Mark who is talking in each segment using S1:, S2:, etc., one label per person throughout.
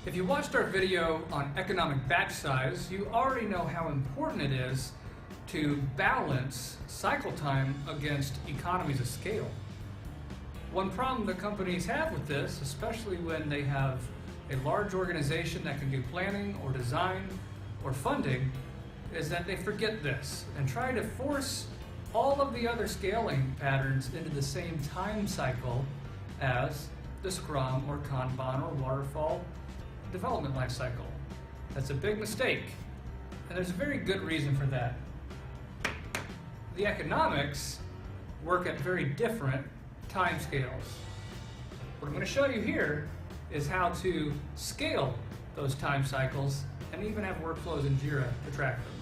S1: If you watched our video on economic batch size, you already know how important it is to balance cycle time against economies of scale. One problem that companies have with this, especially when they have a large organization that can do planning or design or funding, is that they forget this and try to force all of the other scaling patterns into the same time cycle as the Scrum or Kanban or Waterfall development life cycle. That's a big mistake, and there's a very good reason for that. The economics work at very different time scales. What I'm going to show you here is how to scale those time cycles and even have workflows in Jira to track them.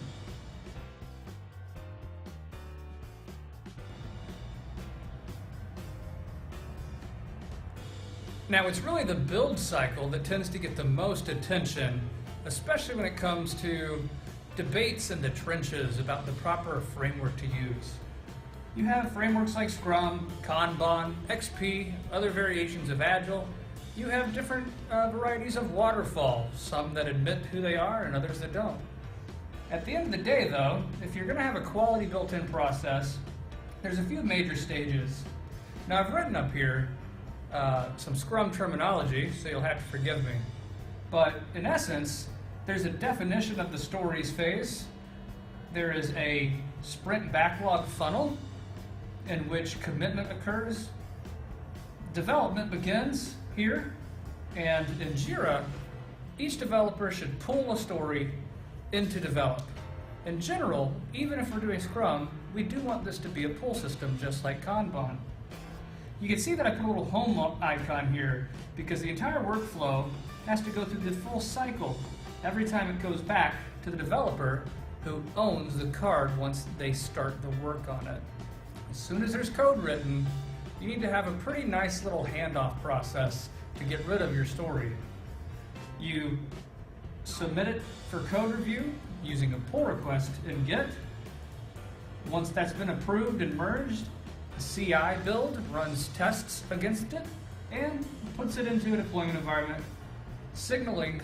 S1: Now, it's really the build cycle that tends to get the most attention, especially when it comes to debates in the trenches about the proper framework to use. You have frameworks like Scrum, Kanban, XP, other variations of Agile. You have different varieties of Waterfall, some that admit who they are and others that don't. At the end of the day, though, if you're going to have a quality built-in process, there's a few major stages. Now, I've written up here some Scrum terminology, so you'll have to forgive me. But in essence, there's a definition of the stories phase. There is a sprint backlog funnel in which commitment occurs. Development begins here, and in Jira, each developer should pull a story into develop. In general, even if we're doing Scrum, we do want this to be a pull system, just like Kanban. You can see that I put a little home icon here because the entire workflow has to go through the full cycle every time it goes back to the developer who owns the card once they start the work on it. As soon as there's code written, you need to have a pretty nice little handoff process to get rid of your story. You submit it for code review using a pull request in Git. Once that's been approved and merged, the CI build runs tests against it and puts it into a deployment environment, signaling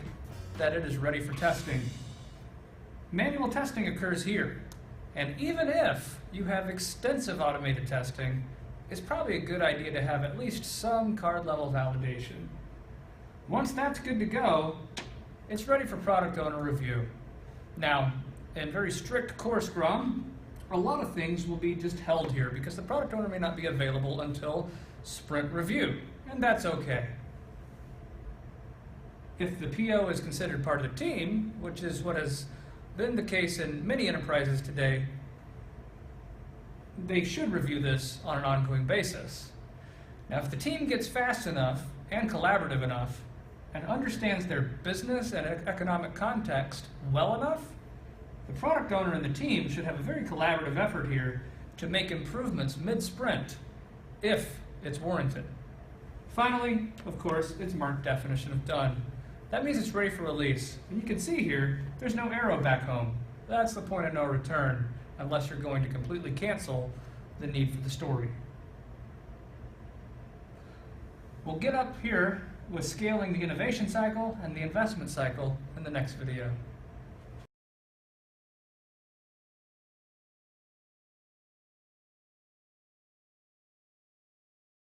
S1: that it is ready for testing. Manual testing occurs here, and even if you have extensive automated testing, it's probably a good idea to have at least some card level validation. Once that's good to go, it's ready for product owner review. Now, in very strict core Scrum, a lot of things will be just held here because the product owner may not be available until sprint review, and that's okay. If the PO is considered part of the team, which is what has been the case in many enterprises today, they should review this on an ongoing basis. Now, if the team gets fast enough and collaborative enough and understands their business and economic context well enough, the product owner and the team should have a very collaborative effort here to make improvements mid-sprint if it's warranted. Finally, of course, it's marked definition of done. That means it's ready for release. And you can see here, there's no arrow back home. That's the point of no return, unless you're going to completely cancel the need for the story. We'll get up here with scaling the innovation cycle and the investment cycle in the next video.